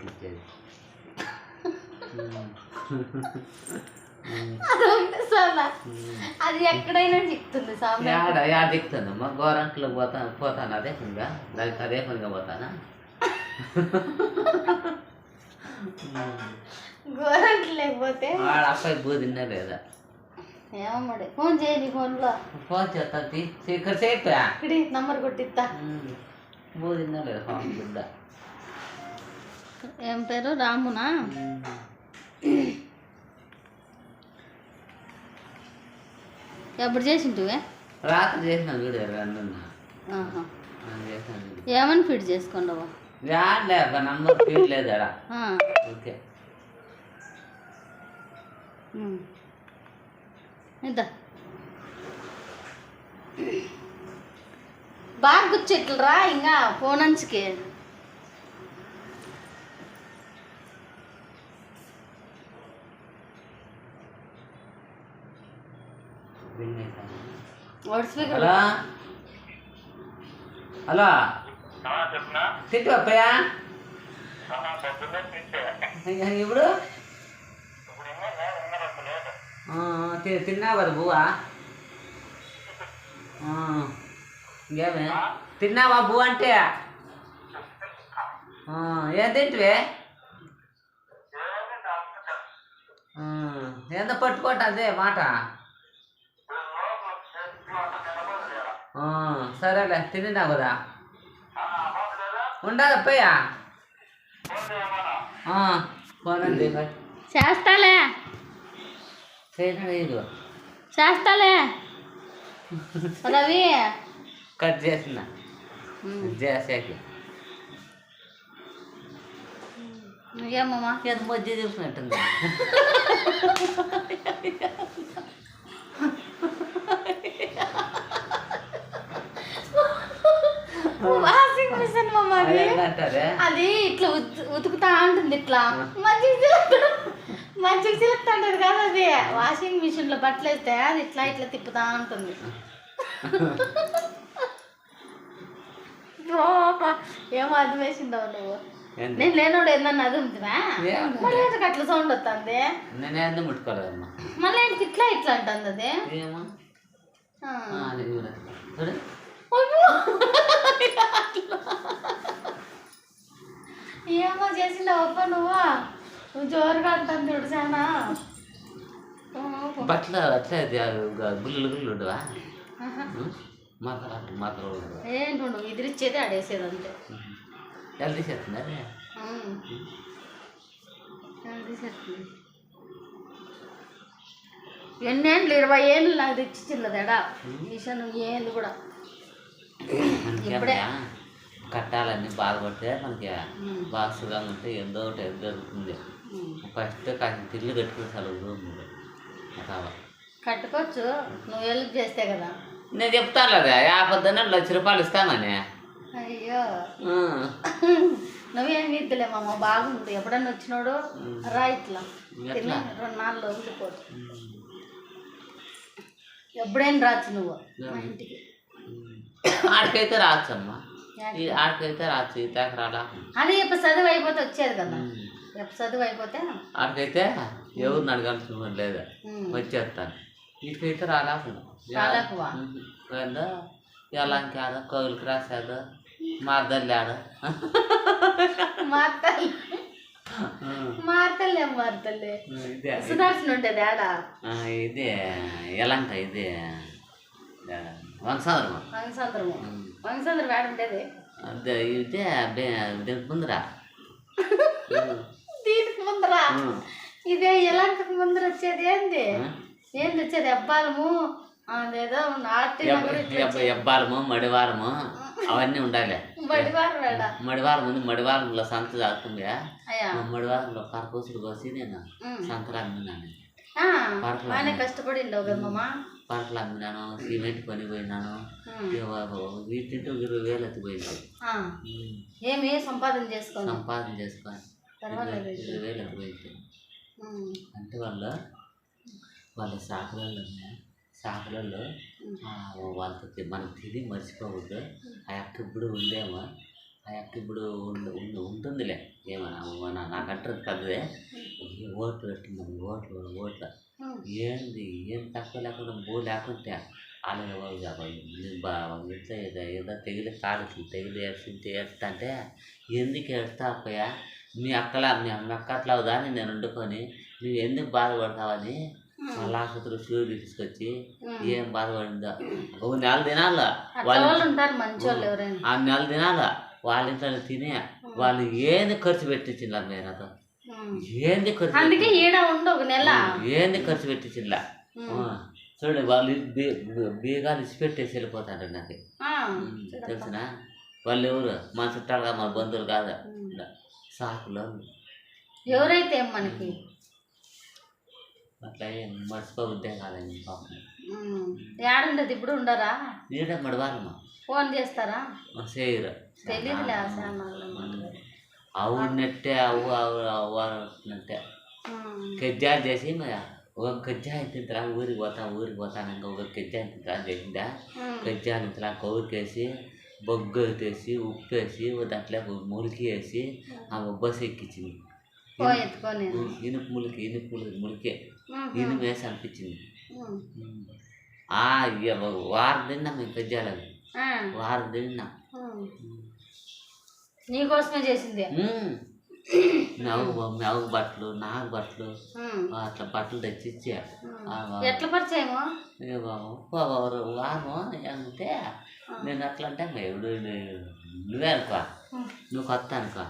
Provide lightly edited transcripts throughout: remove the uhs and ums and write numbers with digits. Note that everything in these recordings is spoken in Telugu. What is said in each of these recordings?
ఇచ్చేది అది ఎక్కడైనా చిక్కుతుంది దిక్కుతుందమ్మా గోరంట్లో పోతాను అదే పనిగా దానికి అదే పనిగా పోతానా గోరంట్లు లేకపోతే అబ్బాయి బూ తిన్నా లేదా ఏమమ్మడి ఫోన్ చేయి ఫోన్లో ఫోన్ చేస్తా ఇక్కడ చేయా ఇక్కడ నంబర్ కొట్టిస్తా బూ తిన్నా లేదా ఫోన్ బిడ్డ ఏం పేరు రామునా ఎప్పుడు చేసింటివే రాత్రి చేసిన వీడియో ఏమని ఫిట్ చేసుకుంటావా లేదు నంబర్ ఫీడ్ లేదు ఓకే ఎంత బాగా కూర్చెట్లరా ఇంకా ఫోన్ అంచుకి హలో హలో తిట్టు అప్పయ్యా ఇప్పుడు తిన్నావు కదా బువ్వా ఇంకేమే తిన్నావా బువ్వ అంటే ఏం తింటివే ఎంత పట్టుకోట అదే మాట సరేలే తిన్నావు కదా ఉండదు అప్పయ్యా ఫోన్ అండి చేస్తాలే చేస్తాలే రవి కట్ చేసిన చేసాకి ఏమమ్మా ఎంత మధ్య చూసినట్టుంది వాషింగ్ మిషన్ అది ఇట్లా ఉతుకుతా ఉంటుంది ఇట్లా మంచిగా చిలుకుతా ఉంటుంది కదా అది వాషింగ్ మిషన్ లో బట్టలు వేస్తే అది ఇట్లా ఇట్లా తిప్పుతా ఉంటుంది ఏమో అది వేసిండవు నువ్వు నేను లేనోడు ఏందన్నా అది ఉంటుందా మళ్ళీ అట్లా సౌండ్ వస్తుంది నేనే ముట్టుకోలేదమ్మా మళ్ళీ ఇట్లా ఇట్లా అంటుంది అది ఏమో చేసిండవు అప్ప నువ్వు జోరుగా అంటుంది చూడు చాలా బట్టలు అట్లే గుళ్ళు గుళ్ళు ఉండవా మాత్రం ఏంటి ఉండవు ఇదిరిచ్చేది ఆడేసేది అంతే ఎలా తీసేస్తుంది అదే తీసేస్తుంది ఎన్నేళ్ళు 20 ఏళ్ళు నాకు తెచ్చిచ్చిల్లదేడా మిషన్ ఏళ్ళు కూడా కట్టాలని బాధపడితే మనకి బాక్స్గా ఉంటే ఎంతో ఒకటి జరుగుతుంది ఫస్ట్ కాసిన తిల్లు కట్టుకుని సెలవు కట్టుకోవచ్చు నువ్వు హెల్ప్ చేస్తే కదా నేను చెప్తాను కదా 50 1,00,000 ఇస్తామని అయ్యో నువ్వేం ఇద్దులేమమ్మ బాగుంది ఎప్పుడన్నా వచ్చినాడు రా ఇట్లా 2 నాలుగు వదిలిపోదు ఎప్పుడైనా రాచ్చు నువ్వు మా ఇంటికి ఆడికైతే రాచ్చమ్మా ఆడికైతే రాచ్చు ఈ రాలా అది ఇప్పుడు చదువు అయిపోతే వచ్చేది కదా ఎప్పుడు చదువు అయిపోతే ఆడికైతే ఎవరు అడగాల్సిన లేదా వచ్చేస్తాను వీటికైతే రాలేకుండా ఎలా కాదు కోవిలికి రాశాడు మార్దల్లాడు మార్తలే సుదర్శన్ ఉంటుంది ఆడ ఇది ఎలంక ఇది వంశంద్రం వేడ ఉండేది అదే ఇదే దీనికి ముందరా దీనికి ముందరా ఇదే ఎలంకకు ముందర వచ్చేది ఏంది వచ్చేది అబ్బాలము అదేదో ఎబ్బాలము మడివారము అవన్నీ ఉండాలి మడివారం ఉంది మడివారంలో సంత తాగుతుంది మడివారంలో పరకోసుడు కోసి నేను సంతలు అమ్మినాను కష్టపడిండవు కదమ్మా పంటలు అమ్మినాను సిమెంట్ పని పోయినాను వీటింటూ 20,000 ఎత్తిపోయింది ఏమి సంపాదన చేసుకొని 20,000 ఎత్తిపోయింది అంటే వాళ్ళ షాపులలో వాళ్ళతో మనకు తిరిగి మర్చిపోవద్దు ఆ యొక్క ఇప్పుడు ఉందేమో ఆ యొక్క ఇప్పుడు ఉంటుందిలే నాకంటారు పెద్దదే ఓట్లు పెట్టిందని ఓట్లు ఏంది ఏం తక్కువ లేకుండా లేకుంటే వాళ్ళు ఇట్లా ఏదో తెగిలి కాలుకి తెగిలి ఏడుస్తా అంటే ఎందుకు ఏడుస్తా అప్పయ్య మీ అక్క అట్లా అవుదాని నేను వండుకొని నువ్వు ఎందుకు బాధపడతావని మళ్ళీ ఆసుపత్రి సూర్యుడు తీసుకొచ్చి ఏం బాధపడిందో 1 నెల తినాల ఆ 1 నెల తినాల వాళ్ళ ఇంట్లో తినే వాళ్ళు ఏంది ఖర్చు పెట్టించిందా మీరతో ఏంది ఏంది ఖర్చు పెట్టించిందా చూడండి వాళ్ళు బీగాలు ఇచ్చిపెట్టేసి వెళ్ళిపోతారు నాకు తెలిసిన వాళ్ళు ఎవరు మన చుట్టాలుగా మన బంధువులు కాదు సాకులో ఎవరైతే మనకి అట్లా మర్చిపోబుద్దే కాదండి పాపం ఏడుండదు ఇప్పుడు ఉండరా నీడే మడవాలమ్మా ఫోన్ చేస్తారా చేయరు తెలియదులే అవునట్టే అవ్వనట్టే కజ్జాలు చేసి ఒక కజ్జాయి తింటరా ఊరికి పోతాను ఇంకా ఒక కజ్జాయి తింటరా చేసిందా కజ్జాలు ఇంతలా కౌరికేసి బొగ్గు వేసి ఉప్పు వేసి దాంట్లో ములికి వేసి ఆ బస్సు ఎక్కించింది ఇనుపు ములికే ఇనుము వేసి అనిపించింది వారం తిన్నా మేము కజ్జాలని వారం తిన్నా నీకోసమే చేసింది నవ్వు బట్టలు నాకు బట్టలు అట్లా బట్టలు తెచ్చిచ్చా ఎట్లా పరిచయమో వారము అంటే నేను అట్లా అంటే ఎవడు నువ్వే అనుకో నువ్వు కొత్త అనుకో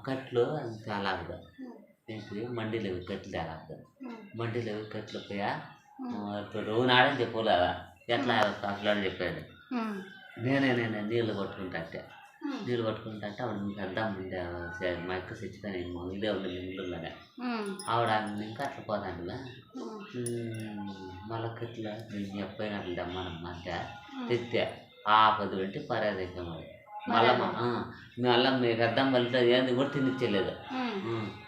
కట్లు తేలాగదు ఏంటి మండీలు కట్లు తేలాగదు మండీలు కట్లు పోయా ఇప్పుడు రోజు నాడని చెప్పలేదా ఎట్లా అట్లా అని చెప్పాడు నేనే నీళ్ళు పట్టుకుంటే ఆవిడ మీకు అర్థం ఉండే మా యొక్క చచ్చిపోయాను ఇదే ఉండే ముందులోనే ఆవిడ ఇంకా అట్లా పోతాను మళ్ళీ కట్లా నేను ఎప్పుడైనా అట్లా దమ్మనమ్మా అంటే తెత్తే ఆపదు పెట్టి పరాదేశం మళ్ళీ మీకు అర్థం వల్ల ఏంది కూడా తినిచ్చలేదు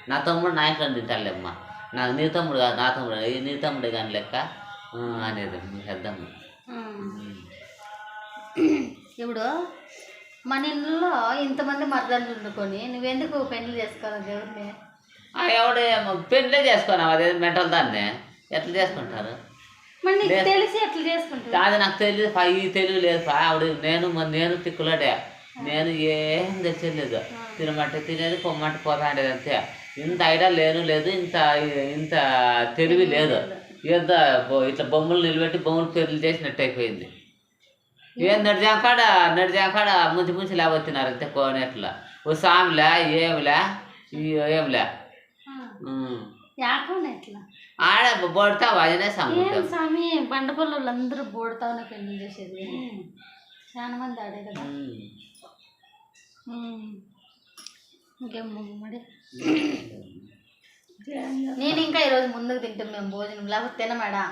నా తమ్ముడు నా ఇంట్లో తింటాలేమ్మా నీ తమ్ముడు కాదు నా తమ్ముడు నీ తమ్ముడే కానీ లెక్క అనేది మీకు అర్థం ఇప్పుడు మన ఇంట్లో ఇంతమంది మర్దాలు వండుకొని నువ్వెందుకు పెళ్లి చేసుకోవాలి దేవుడిని ఎవడే పెళ్ళే చేసుకోను అదే మెంటల్ దాన్ని ఎట్లా చేసుకుంటారు తెలిసి ఎట్లా చేసుకుంటారు అది నాకు తెలియదు ఈ తెలివి లేదు ఆవిడ నేను తిక్కులాడే నేను ఏం తెచ్చలేదు తినమంటే తినేది పొమ్మంటే పోతా ఉండేది అంతే ఇంత ఐడియా లేదు ఇంత తెలివి లేదు ఏదో ఇట్లా బొమ్మలు నిలబెట్టి బొమ్మలు పెళ్లి చేసినట్టు అయిపోయింది ఏం నడిచాకాడ ముంచి లేకపోతున్నారు అంతే కోనేట్లా ఓ సామిలే ఏంలే ఆడ బోడతావు అదే స్వామి బండపల్లి అందరూ బోడతావునే పెళ్లి చేసేది చాలా మంది ఆడే కదా ఇంకేం మరి నేను ఇంకా ఈరోజు ముందుకు తింటాం మేము భోజనం లేకపోతే తినమేడా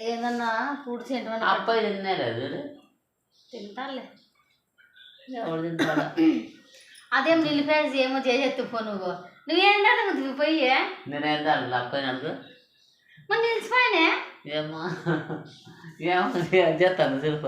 ఏదన్నా ఫుడ్ తింటామని అబ్బాయి తిన్నారు తింటాలే అదేం నిలిపేసి ఏమో చేసేత్తుపో నువ్వేంటా నువ్వు పోయి నేనేం అబ్బాయి అడుగు మరి నిలిచిపోయానే ఏమో చేస్తాను శిల్ప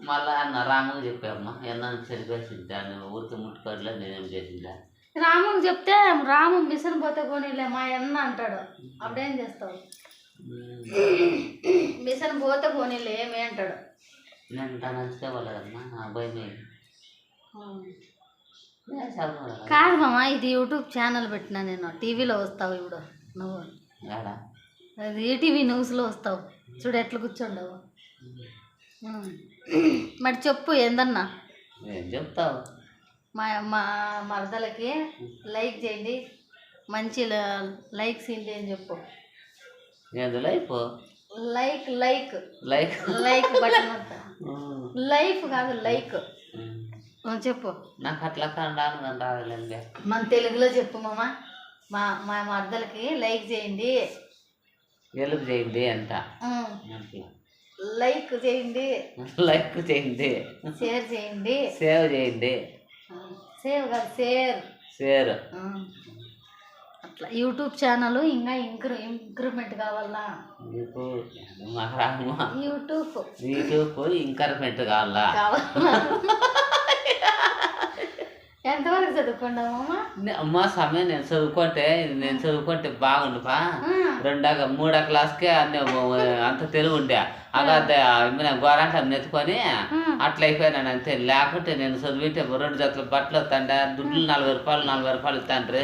మళ్ళా అన్న రాముకు చెప్పామ్మా ఎన్న చనిపోయిందా నేను ఊరికి ముట్టుకోవట్లే నేనేం చేసిందా రాముకి చెప్తే రాము మిషన్ పోతే కొనిలే మా అన్న అంటాడు అప్పుడేం చేస్తావు మిషన్ పోతే కొనిలే ఏమే అంటాడు నేను తను అంచుకోవాలమ్మా అబ్బాయి కాదు మామ ఇది యూట్యూబ్ ఛానల్ పెట్టినా నేను టీవీలో వస్తావు ఇప్పుడు నువ్వు అది ఈటీవీ న్యూస్లో వస్తావు చూడు ఎట్లా కూర్చోండవు మరి చెప్పు ఏందన్నా ఏం చెప్తావు మా మరదలకి లైక్ చేయండి మంచి లైక్స్ ఏంటి అని చెప్పు like like like like button life కాదు లైక్ చెప్పు నాకు అట్లా మన తెలుగులో చెప్పు మామ మా మరదలకి లైక్ చేయండి హెల్ప్ చేయండి అంట లైక్ చేయండి షేర్ చేయండి సేవ్ చేయండి సేవ్ కాదు షేర్ షేర్ అట్లా యూట్యూబ్ ఛానల్ ఇంకా ఇంక్రిమెంట్ కావాలా? యూట్యూబ్ ఇంక్రిమెంట్ కావాలా? ఎంతవరకు చదువుకున్నావమ్మా? అమ్మా సమయం నేను చదువుకుంటే బాగుండుపా. 2 3 క్లాస్కే అన్నీ అంత తెలుగు ఉండే అదే గోరంట నెత్తుకొని అట్లా అయిపోయినాను అంతే. లేకుంటే నేను చదివితే 2 జతల బట్టలు వస్తాండే, దుడ్లు 40 రూపాయలు ఇస్తాండ్రి,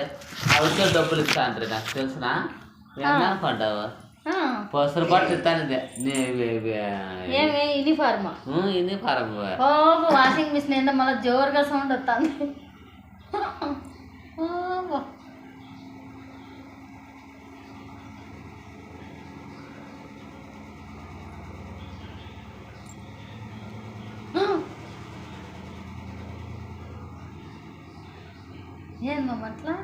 అవితో డబ్బులు ఇస్తాండ్రి. నాకు తెలిసిన ఏమనుకుంటావు, పసరు బట్టలు ఇస్తాను. యూనిఫార్మ్ వాషింగ్ మిషన్ ఏంటో మళ్ళీ జోరుగా సౌండ్ వస్తుంది. ఏందమ్మా అట్లా?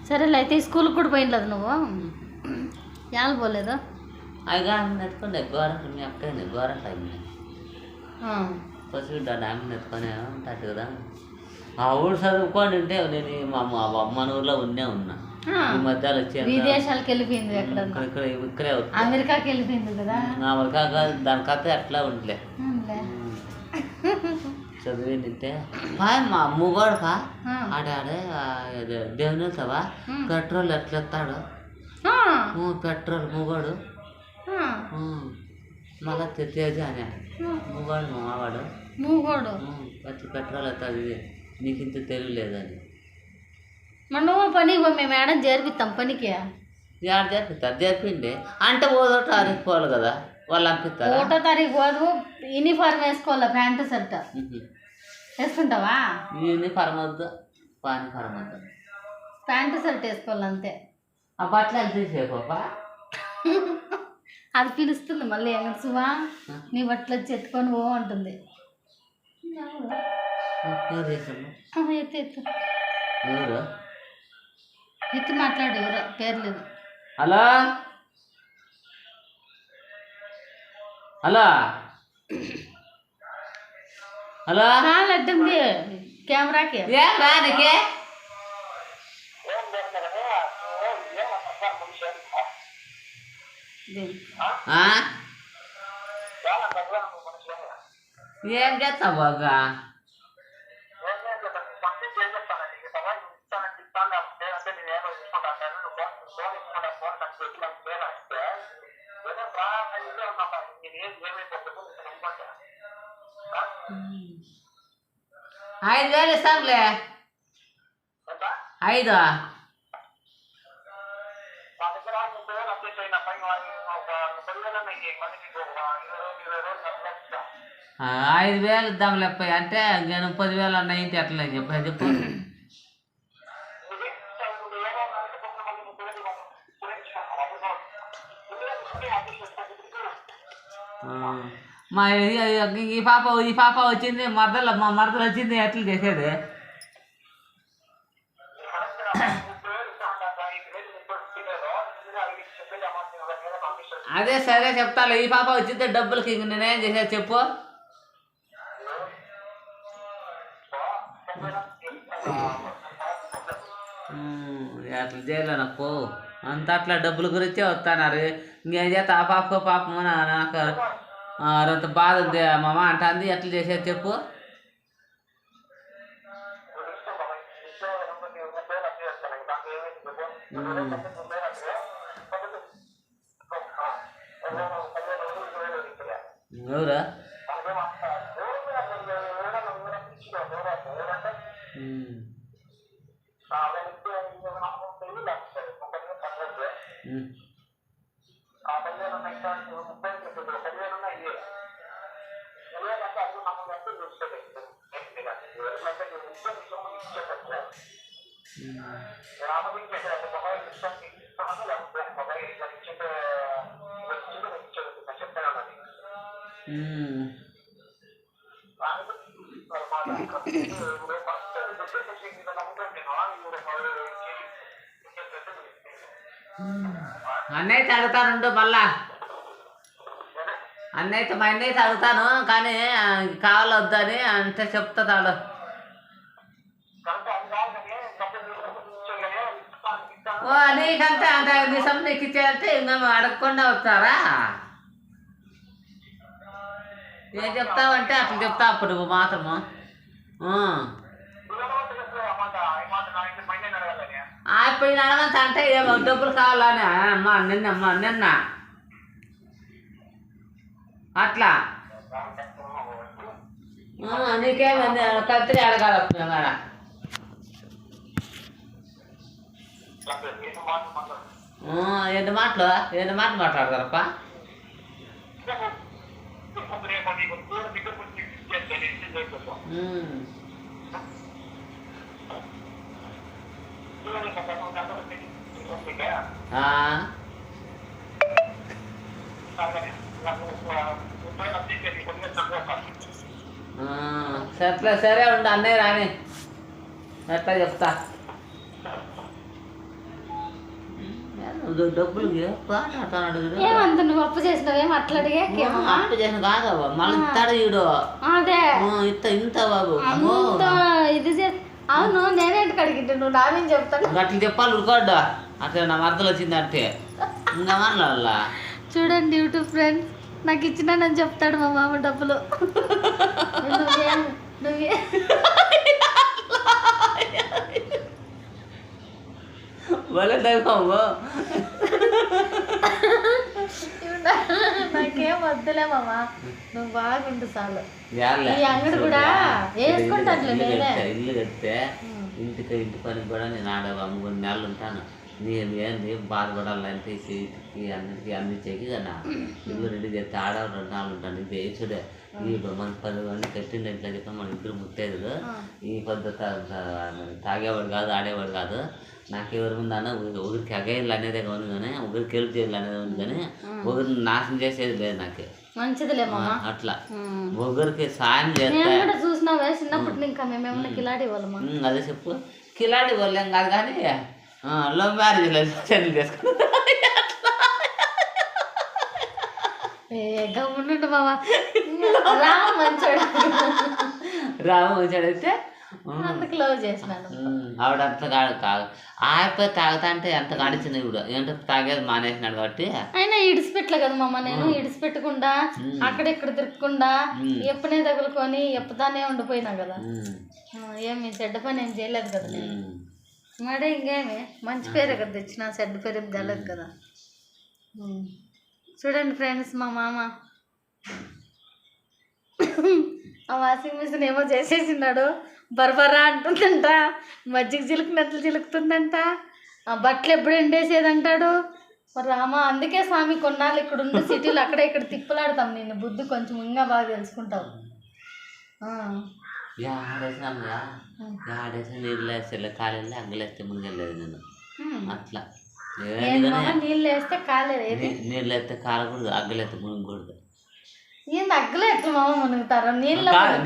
సరేలే, అయితే స్కూల్కి కూడా పోయినలేదు నువ్వు? యాళ్ళు పోలేదు? అవి నెత్తుకుండే గోరంట మీ అక్కని గోరంట పసిబిడ్డ ఆమె నెత్తుకొని ఉంటాడు కదా. ఆ ఊరు చదువుకొని ఉంటే నేను మా అమ్మ ఊర్లో ఉన్నా. ఈ మధ్యలో వచ్చాను, విదేశాలకు వెళ్ళిపోయింది. ఇక్కడే అమెరికాకి వెళ్ళిపోయింది కదా. అమెరికా దాని కథ ఎట్లా ఉండలే చదివింటే మా ముగోడుకా ఆడాడే దేవుని వెళ్తావా పెట్రోల్ ఎట్లా ఎత్తాడు, పెట్రోల్ ముగోడు మళ్ళా తేజ అని ముగోడు మావాడు వచ్చి పెట్రోల్ ఎత్తాడు. నీకు ఇంత తెలియలేదని నువ్వు పని మేము ఏడాది జరిపిస్తాం పనికి. ఏడ జరిపిస్తారు? జరిపిండి అంటే ఓదో తారీఖు పోవాలి కదా, వాళ్ళు అంపిస్తారు. 1వ తారీఖు పోదు, యూనిఫార్మ్ వేసుకోవాలా, ప్యాంటు షర్ట్ వేసుకుంటావా? యూనిఫార్మ్ వద్దు, పానిఫార్మ్ వద్దు, ప్యాంటు షర్ట్ వేసుకోవాలి అంతే. ఆ బట్టలు ఎంత తీసేపోపా? అది పిలుస్తుంది మళ్ళీ ఎంగసువా నీ బట్టలు వచ్చి ఎత్తుకొని పో అంటుంది. ఎత్తి మాట్లాడు, ఎవరో పేరు లేదు. హలో హలో హలో కాలు అడ్డుంది కెమెరాకి. ఏం రానికే ఏం చేస్తావు బాగా? ఐదు వేలు ఇస్తాంలే. 5 5,000 ఇద్దాం లేప అంటే నేను 10,000 అన్న ఇంటి అట్లా చెప్పు. మా ఈ పాప వచ్చింది, మా మరదలు వచ్చింది, ఎట్లా చేసేది? అదే సరే చెప్తాను. ఈ పాప వచ్చింది డబ్బులకి ఇంక నేనేం చేసేది చెప్పు. అట్లా చేయలే నాకు అంత అట్లా డబ్బుల గురించే వస్తున్నారు. ఇంకేం చేస్తా, ఆ పాప నాకు అంత బాధ ఉంది మామ అంటుంది. ఎట్లా చేసేది చెప్పు. ఎవరా? అన్నయ్య తగ్గుతారుండు మళ్ళా అన్నైతే మా అన్నైతే అడుగుతాను కానీ కావాలొద్దని అంటే చెప్తాడు. నీకంటే అంత నిజం నీకు ఇచ్చేదంటే మేము అడగకుండా వస్తారా? ఏం చెప్తావంటే అట్లా చెప్తా అప్పుడు మాత్రము. ఇప్పుడు అడగంత అంటే ఏమో డబ్బులు కావాలని అమ్మా నిన్న అట్లా నీకేమంది కత్తిరి అడగాలి మేడం. ఎన్ని మాటలు మాట్లాడతారప్ప? సరే ఉండు అన్నయ్య రాని ఎట్లా చెప్తా. డబ్బులు ఏమంత నువ్వు అప్పు చేసినావు ఏం అట్లా అడిగే అప్పు చేసిన కాదవ్వ మళ్ళీ ఇస్తాడు ఈడు. అదే ఇంత బాబు ఇది అవును నేనేంటికి అడిగింటే నువ్వు నావేం చెప్తాను అట్లా చెప్పాలి ఉరుకోడ్డు అట్లా నా మరదలు వచ్చిందంటే ఇంకా మాట్లాడాల. చూడండి యూట్యూబ్ ఫ్రెండ్స్ నాకు ఇచ్చినానని చెప్తాడు మా మామ డబ్బులు. నువ్వే నాకేం వద్దులే మామ నువ్వు బాగుండు చాలు. ఈ అంగడి కూడా వేసుకుంటాను ఇల్లు కడితే ఇంటి పనికి కూడా నేను ఆడ 3 నెలలు ఉంటాను. నేను ఏంది బాధపడాలంటే చేతికి అన్నిటికీ అందించేకి కదా ఇల్లు రెడీ చేస్తే ఆడ 2 నెలలు ఉంటాను. ఇది వేసుడే ఈ మన 10 మంది కట్టింది ఎట్లా చెప్పా మన ఇద్దరు ముత్తేదులు. ఈ పద్ధతి తాగేవాడు కాదు ఆడేవాడు కాదు. నాకు ఎవరి ముందన్నా ఒకరికి అగేయాలి అనేదే ఉంది కానీ ఒకరికి హెల్ప్ చేయాలి అనేది ఉంది కానీ ఒకరిని నాశనం చేసేది లేదు నాకు. మంచిదిలే అట్లా ఒకరికి సాయం చేస్తా. చూసినావే చిన్నప్పటి ఇంకా మేమేమన్నా కిలాడి వాళ్ళమా? అదే చెప్పు కిలాడి వాళ్ళేం కాదు కానీ లవ్ మ్యారేజ్ చేసుకున్నా. గమ్ముండు మామ రామ మంచోడైతే అందుకు లవ్ చేసినాను. ఆవిడ అంత కాదు ఆపై తాగుతా అంటే ఎంత కాడిచింది ఇప్పుడు ఏంటంటే తాగేది మానేసినాడు కాబట్టి అయినా ఇడిచిపెట్టలే కదా మామ. నేను ఇడిచిపెట్టకుండా అక్కడెక్కడ తిరగకుండా ఎప్పుడే తగులుకొని ఎప్పుదానే ఉండిపోయినా కదా. ఏమి చెడ్డ పని ఏం చేయలేదు కదా నేను. మరి ఇంకేమి మంచి పేరే కదా తెచ్చిన చెడ్డ పేరు ఏం తెలదు కదా. చూడండి ఫ్రెండ్స్ మా మామ ఆ వాషింగ్ మిషన్ ఏమో చేసేసినాడు. బర్బరా అంటుందంట, మజ్జిగ చిలుకున్నట్లు చిలుకుతుందంట, ఆ బట్టలు ఎప్పుడు ఎండేసేదంటాడు. రామ అందుకే స్వామి కొన్నాళ్ళు ఇక్కడ ఉండి సిటీలో అక్కడ ఇక్కడ తిప్పులాడతాం. నేను బుద్ధి కొంచెం ఇంకా బాగా తెలుసుకుంటావు. నీళ్ళు వేస్తే కాలేదు అంగలేస్తే మునిగలేదు నేను అట్లా. నీళ్ళు వేస్తే కాలేదు, నీళ్ళు వేస్తే కాలకూడదు అగ్గలేస్తే మునిగకూడదు. ఏంది అగ్గలే ఎట్లా మామ మునుగుతారు? నీళ్ళు కాదు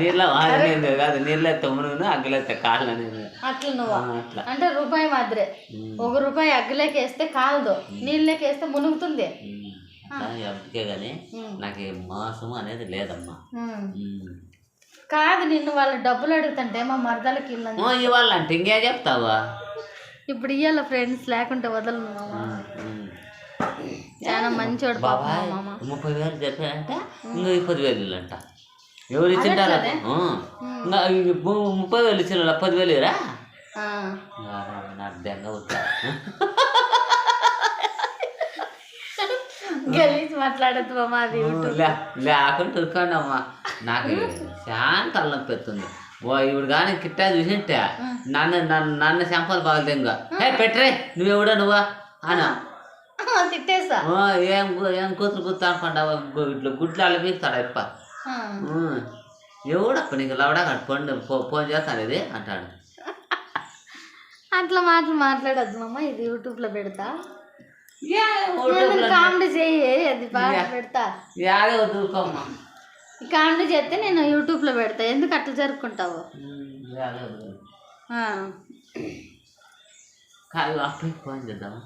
నీళ్ళు ఎత్తే మునుగును అగ్గలేస్తే కాళ్ళు అనేది అట్లా నువ్వు అంటే రూపాయి మాదిరే. 1 రూపాయి అగ్గలేకి వేస్తే కాలదు, నీళ్ళకి వేస్తే మునుగుతుంది. అందుకే కానీ నాకు మోసము అనేది లేదమ్మా. కాదు నిన్ను వాళ్ళు డబ్బులు అడుగుతుంటే మా మరదలకి ఇవ్వాలంటే ఇంకేం చెప్తావా? ఇప్పుడు ఇవ్వాల ఫ్రెండ్స్ లేకుంటే వదలను మామ. చాలా మంచివాడు బాబా. 30,000 చెప్పారంటే ఇంకా 10,000 అంట. ఎవరు ఇచ్చింటారా? ఇంకా 30,000 ఇచ్చిన 10,000 రా నాకు దెంగ అవుతా. గలీజ్ మాట్లాడద్దు మామ. అది లేకుండా ఉరుకోండి అమ్మా. నాకు శాంత అల్లం పెడుతుంది. ఇప్పుడు కానీ కిట్టా చూసింటే నన్ను శంపాలు బాగా దెంగ పెట్టరే నువ్వెవడా నువ్వా అనా తిట్టేసా. ఏం కూతురు కూతురు అనుకుంటావా? ఇట్లా గుడ్లు అలా పీకుతాడు అప్ప. ఎవడప్ప నీకు లవడా పండు ఫోన్ చేస్తాను ఇది అంటాడు. అట్లా మాట్లాడద్దు మామ. ఇది యూట్యూబ్లో పెడతా, కామెడీ చేయి. అది బాగా పెడతా. యాదే వద్దుకోమ్మా. కామెడీ చేస్తే నేను యూట్యూబ్లో పెడతా. ఎందుకు అట్లా జరుపుకుంటావు? అప్పటికి ఫోన్ చేద్దామా?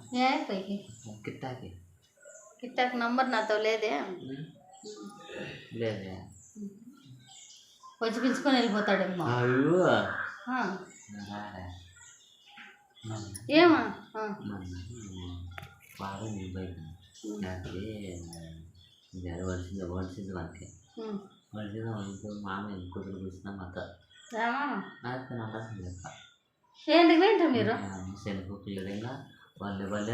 కిట్టాకి నంబర్ నాతో లేదే. లేదే. వచ్చి పిలుచుకొని వెళ్ళిపోతాడేమో. అయ్యో ఆ, రాలే. మొన్న ఏమా ఆ, వాడు నీ బయట నాకు వలసింది మనకి ఉమ్. వలసింది వాళ్ళతో మామ కుదురు కూర్చున్నా మొత్తం రామా నాకు నమ్మకం చెప్ప ఏంటికి వింటారు మీరు? శనగ పిల్లడంగా వాళ్ళు వాళ్ళు